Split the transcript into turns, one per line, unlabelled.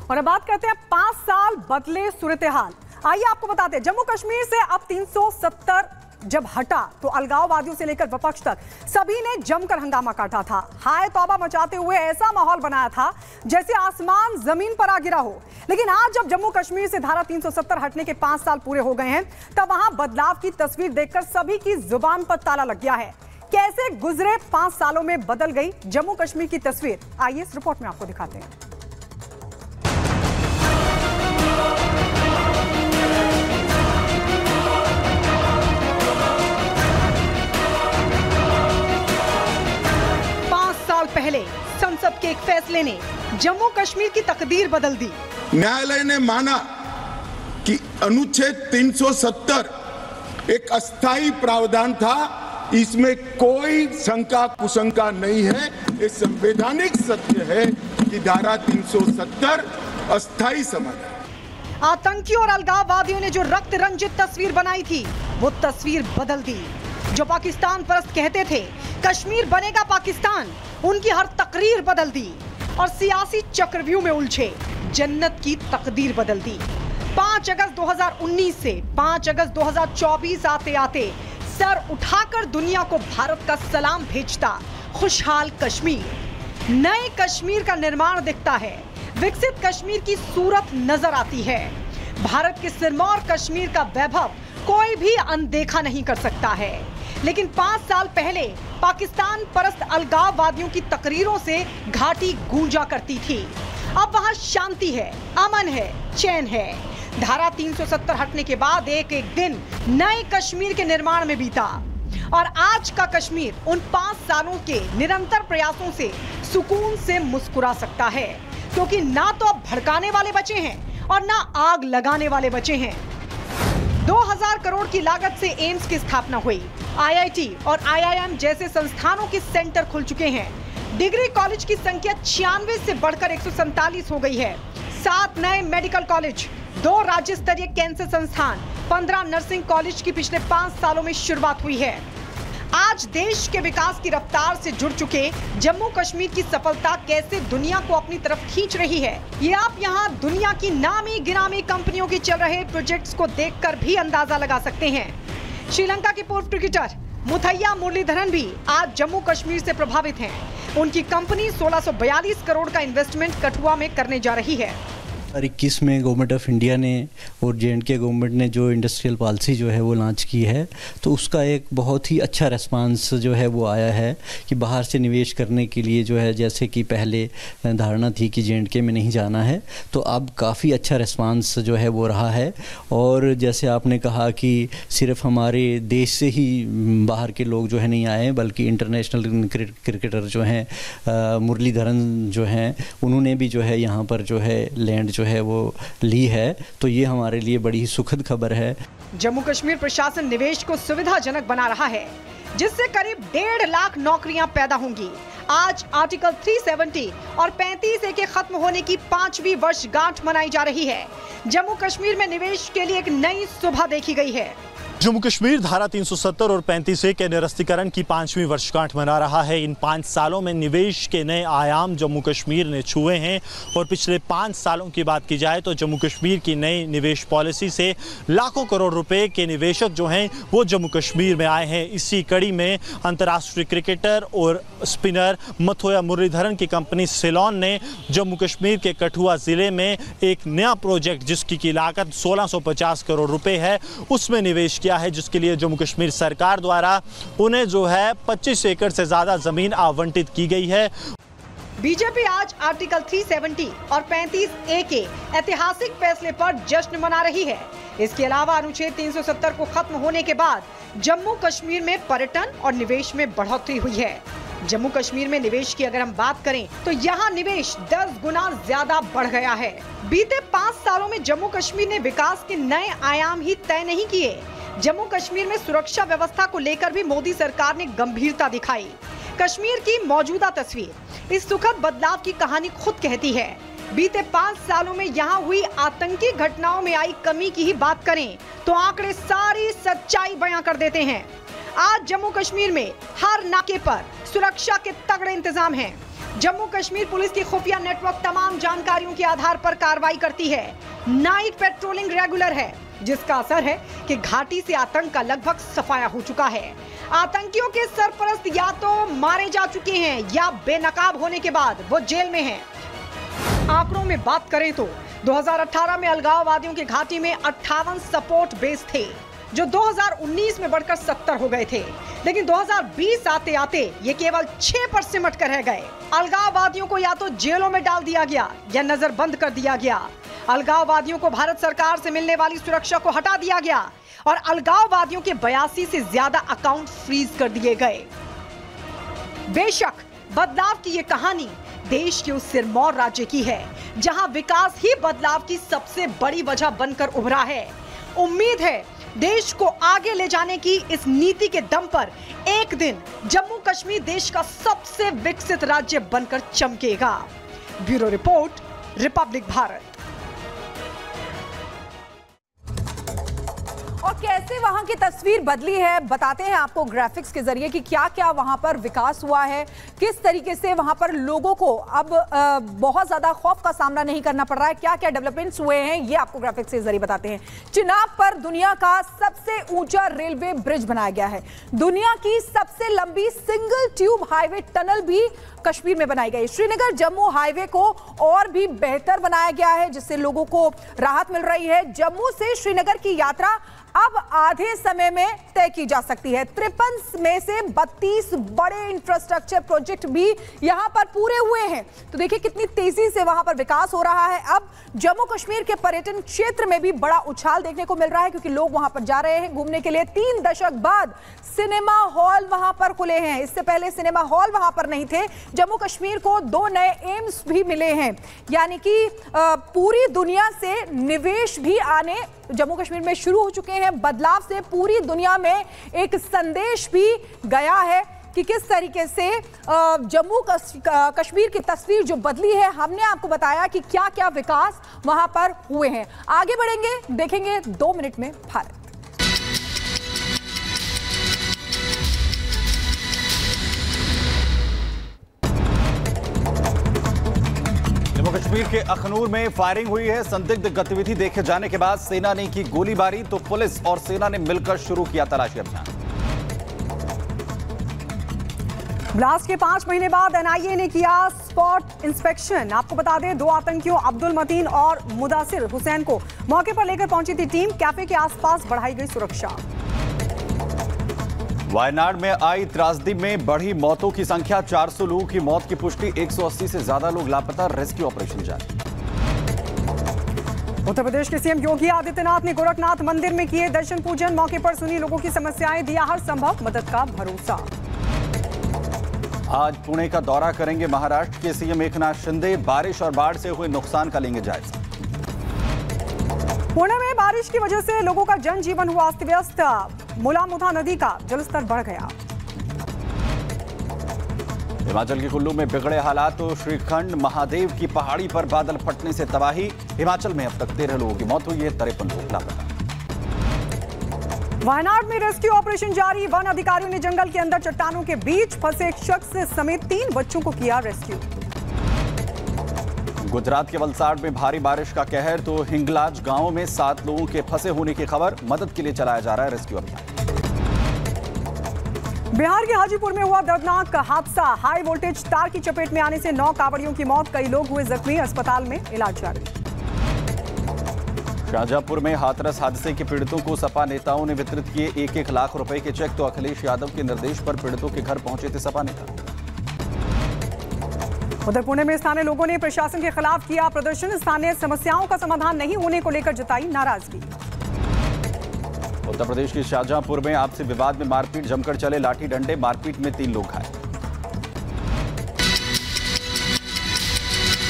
और अब बात करते हैं 5 साल बदले सूरत हाल। आइए आपको बताते हैं, जम्मू कश्मीर से अब 370 जब हटा तो अलगाववादियों से लेकर विपक्ष तक सभी ने जमकर हंगामा काटा था। हाय तौबा मचाते हुए ऐसा माहौल बनाया था जैसे आसमान जमीन पर आ गिरा हो। लेकिन आज जब जम्मू कश्मीर से धारा 370 हटने के 5 साल पूरे हो गए हैं, तब वहां बदलाव की तस्वीर देखकर सभी की जुबान पर ताला लग गया है। कैसे गुजरे 5 सालों में बदल गई जम्मू कश्मीर की तस्वीर, आइए इस रिपोर्ट में आपको दिखाते हैं। पहले संसद के एक फैसले ने जम्मू कश्मीर की तकदीर बदल दी।
न्यायालय ने माना कि अनुच्छेद 370 एक अस्थायी प्रावधान था, इसमें कोई शंका कुशंका नहीं है। ये संवैधानिक सत्य है कि धारा 370 अस्थायी समाधान।
आतंकी और अलगाववादियों ने जो रक्त रंजित तस्वीर बनाई थी, वो तस्वीर बदल दी। जो पाकिस्तान परस्त कहते थे कश्मीर बनेगा पाकिस्तान, उनकी हर तकरीर बदल दी और सियासी चक्रव्यूह में उलझे जन्नत की तकदीर बदल दी। 5 अगस्त 2019 से 5 अगस्त 2024 आते आते सर उठाकर दुनिया को भारत का सलाम भेजता खुशहाल कश्मीर, नए कश्मीर का निर्माण दिखता है। विकसित कश्मीर की सूरत नजर आती है। भारत के सिरमौर कश्मीर का वैभव कोई भी अनदेखा नहीं कर सकता है। लेकिन 5 साल पहले पाकिस्तान परस्त अलगाववादियों की तकरीरों से घाटी गूंजा करती थी। अब वहां शांति है, अमन है, चैन है। धारा 370 हटने के बाद एक एक दिन नए कश्मीर के निर्माण में बीता और आज का कश्मीर उन 5 सालों के निरंतर प्रयासों से सुकून से मुस्कुरा सकता है, क्योंकि ना तो अब भड़काने वाले बचे हैं और ना आग लगाने वाले बचे हैं। 2000 करोड़ की लागत से एम्स की स्थापना हुई। आईआईटी और आईआईएम जैसे संस्थानों के सेंटर खुल चुके हैं। डिग्री कॉलेज की संख्या 96 से बढ़कर 147 हो गई है। 7 नए मेडिकल कॉलेज, 2 राज्य स्तरीय कैंसर संस्थान, 15 नर्सिंग कॉलेज की पिछले 5 सालों में शुरुआत हुई है। आज देश के विकास की रफ्तार से जुड़ चुके जम्मू कश्मीर की सफलता कैसे दुनिया को अपनी तरफ खींच रही है, ये आप यहाँ दुनिया की नामी गिरामी कंपनियों के चल रहे प्रोजेक्ट्स को देखकर भी अंदाजा लगा सकते हैं। श्रीलंका के पूर्व क्रिकेटर मुथैया मुरलीधरन भी आज जम्मू कश्मीर से प्रभावित हैं। उनकी कंपनी 1642 करोड़ का इन्वेस्टमेंट कठुआ में करने जा रही है।
2021 में गवर्नमेंट ऑफ इंडिया ने और जे&के गवर्नमेंट ने जो इंडस्ट्रियल पॉलिसी जो है वो लॉन्च की है, तो उसका एक बहुत ही अच्छा रिस्पांस जो है वो आया है कि बाहर से निवेश करने के लिए जो है, जैसे कि पहले धारणा थी कि जे&के में नहीं जाना है, तो अब काफ़ी अच्छा रिस्पांस जो है वो रहा है। और जैसे आपने कहा कि सिर्फ हमारे देश से ही बाहर के लोग जो है नहीं आए, बल्कि इंटरनेशनल क्रिकेटर जो हैं मुरलीधरन जो हैं, उन्होंने भी जो है यहाँ पर जो है लैंड जो है वो ली है, तो ये हमारे लिए बड़ी ही सुखद खबर है।
जम्मू कश्मीर प्रशासन निवेश को सुविधाजनक बना रहा है, जिससे करीब 1.5 लाख नौकरियां पैदा होंगी। आज आर्टिकल 370 और 35A के खत्म होने की 5वीं वर्षगांठ मनाई जा रही है। जम्मू कश्मीर में निवेश के लिए एक नई सुबह देखी गई है।
जम्मू कश्मीर धारा 370 और 35A के निरस्तीकरण की 5वीं वर्षगांठ मना रहा है। इन 5 सालों में निवेश के नए आयाम जम्मू कश्मीर ने छुए हैं और पिछले 5 सालों की बात की जाए तो जम्मू कश्मीर की नई निवेश पॉलिसी से लाखों करोड़ रुपए के निवेशक जो हैं वो जम्मू कश्मीर में आए हैं। इसी कड़ी में अंतर्राष्ट्रीय क्रिकेटर और स्पिनर मुथैया मुरलीधरन की कंपनी सिलोन ने जम्मू कश्मीर के कठुआ ज़िले में एक नया प्रोजेक्ट जिसकी लागत 1650 करोड़ रुपये है, उसमें निवेश है, जिसके लिए जम्मू कश्मीर सरकार द्वारा उन्हें जो है 25 एकड़ से ज्यादा जमीन आवंटित की गई है।
बीजेपी आज आर्टिकल 370 और 35A के ऐतिहासिक फैसले पर जश्न मना रही है। इसके अलावा अनुच्छेद 370 को खत्म होने के बाद जम्मू कश्मीर में पर्यटन और निवेश में बढ़ोतरी हुई है। जम्मू कश्मीर में निवेश की अगर हम बात करें तो यहाँ निवेश 10 गुना ज्यादा बढ़ गया है। बीते 5 सालों में जम्मू कश्मीर ने विकास के नए आयाम ही तय नहीं किए। जम्मू कश्मीर में सुरक्षा व्यवस्था को लेकर भी मोदी सरकार ने गंभीरता दिखाई। कश्मीर की मौजूदा तस्वीर इस सुखद बदलाव की कहानी खुद कहती है। बीते 5 सालों में यहाँ हुई आतंकी घटनाओं में आई कमी की ही बात करें तो आंकड़े सारी सच्चाई बयां कर देते हैं। आज जम्मू कश्मीर में हर नाके पर सुरक्षा के तगड़े इंतजाम हैं। जम्मू कश्मीर पुलिस की खुफिया नेटवर्क तमाम जानकारियों के आधार पर कार्रवाई करती है। नाइट पेट्रोलिंग रेगुलर है, जिसका असर है कि घाटी से आतंक का लगभग सफाया हो चुका है। आतंकियों के सरपरस्त या तो मारे जा चुके हैं या बेनकाब होने के बाद वो जेल में हैं। आंकड़ों में बात करें तो 2018 में अलगाववादियों की घाटी में 58 सपोर्ट बेस थे, जो 2019 में बढ़कर 70 हो गए थे, लेकिन 2020 आते आते ये केवल 6 पर सिमट कर रह गए। अलगाववादियों को या तो जेलों में डाल दिया गया या नजरबंद कर दिया गया। अलगाववादियों को भारत सरकार से मिलने वाली सुरक्षा को हटा दिया गया और अलगाववादियों के 82 से ज्यादा अकाउंट फ्रीज कर दिए गए। बेशक बदलाव की ये कहानी देश के उस सिरमौर राज्य की है, जहां विकास ही बदलाव की सबसे बड़ी वजह बनकर उभरा है। उम्मीद है देश को आगे ले जाने की इस नीति के दम पर एक दिन जम्मू कश्मीर देश का सबसे विकसित राज्य बनकर चमकेगा। Bureau report, Republic Bharat.
और कैसे वहां की तस्वीर बदली है बताते हैं आपको ग्राफिक्स के जरिए कि क्या क्या वहां पर विकास हुआ है, किस तरीके से वहां पर लोगों को अब बहुत ज्यादा खौफ का सामना नहीं करना पड़ रहा है, क्या क्या डेवलपमेंट्स हुए हैं, ये आपको ग्राफिक्स के जरिए बताते हैं। चिनाब पर दुनिया का सबसे ऊंचा रेलवे ब्रिज बनाया गया है। दुनिया की सबसे लंबी सिंगल ट्यूब हाईवे टनल भी कश्मीर में बनाई गई। श्रीनगर जम्मू हाईवे को और भी बेहतर बनाया गया है, जिससे लोगों को राहत मिल रही है। जम्मू से श्रीनगर की यात्रा अब आधे समय में तय की जा सकती है। 53 में से 32 बड़े इंफ्रास्ट्रक्चर प्रोजेक्ट भी यहां पर पूरे हुए हैं। तो देखिए कितनी तेजी से वहां पर विकास हो रहा है। अब जम्मू कश्मीर के पर्यटन क्षेत्र में भी बड़ा उछाल देखने को मिल रहा है, क्योंकि लोग वहां पर जा रहे हैं घूमने के लिए। 3 दशक बाद सिनेमा हॉल वहां पर खुले हैं। इससे पहले सिनेमा हॉल वहां पर नहीं थे। जम्मू कश्मीर को 2 नए एम्स भी मिले हैं, यानी कि पूरी दुनिया से निवेश भी आने जम्मू कश्मीर में शुरू हो चुके हैं। बदलाव से पूरी दुनिया में एक संदेश भी गया है कि किस तरीके से जम्मू कश्मीर की तस्वीर जो बदली है। हमने आपको बताया कि क्या क्या विकास वहां पर हुए हैं। आगे बढ़ेंगे, देखेंगे 2 मिनट में भारत।
जम्मू कश्मीर के अखनूर में फायरिंग हुई है। संदिग्ध गतिविधि देखे जाने के बाद सेना ने की गोलीबारी, तो पुलिस और सेना ने मिलकर शुरू किया तलाशी अभियान।
ब्लास्ट के 5 महीने बाद एनआईए ने किया स्पॉट इंस्पेक्शन। आपको बता दें 2 आतंकियों अब्दुल मतीन और मुदासिर हुसैन को मौके पर लेकर पहुंची थी टीम। कैफे के आसपास बढ़ाई गई सुरक्षा।
वायनाड में आई त्रासदी में बढ़ी मौतों की संख्या, 400 लोगों की मौत की पुष्टि, 180 से ज्यादा लोग लापता, रेस्क्यू ऑपरेशन जारी।
उत्तर प्रदेश के सीएम योगी आदित्यनाथ ने गोरखनाथ मंदिर में किए दर्शन पूजन। मौके पर सुनी लोगों की समस्याएं, दिया हर संभव मदद का भरोसा।
आज पुणे का दौरा करेंगे महाराष्ट्र के सीएम एकनाथ शिंदे। बारिश और बाढ़ से हुए नुकसान का लेंगे जायजा।
पुणे में बारिश की वजह से लोगों का जनजीवन हुआ अस्त व्यस्त। मुलामुथा नदी का जलस्तर बढ़ गया।
हिमाचल के कुल्लू में बिगड़े हालात, तो श्रीखंड महादेव की पहाड़ी पर बादल फटने से तबाही। हिमाचल में अब तक 13 लोगों की मौत हुई है, 53 लोग लापता।
वायनाड में रेस्क्यू ऑपरेशन जारी। वन अधिकारियों ने जंगल के अंदर चट्टानों के बीच फंसे एक शख्स समेत 3 बच्चों को किया रेस्क्यू।
गुजरात के वलसाड में भारी बारिश का कहर, तो हिंगलाज गांव में 7 लोगों के फंसे होने की खबर। मदद के लिए चलाया जा रहा है रेस्क्यू अभियान।
बिहार के हाजीपुर में हुआ दर्दनाक हादसा। हाई वोल्टेज तार की चपेट में आने से 9 कांवड़ियों की मौत, कई लोग हुए जख्मी। अस्पताल में इलाज जारी।
शाहजहांपुर में हाथरस हादसे के पीड़ितों को सपा नेताओं ने वितरित किए 1-1 लाख रुपए के चेक, तो अखिलेश यादव के निर्देश पर पीड़ितों के घर पहुंचे थे सपा नेता।
उधर पुणे में स्थानीय लोगों ने प्रशासन के खिलाफ किया प्रदर्शन। स्थानीय समस्याओं का समाधान नहीं होने को लेकर जताई नाराजगी।
उत्तर प्रदेश के शाहजहांपुर में आपसी विवाद में मारपीट, जमकर चले लाठी डंडे, मारपीट में 3 लोग घायल।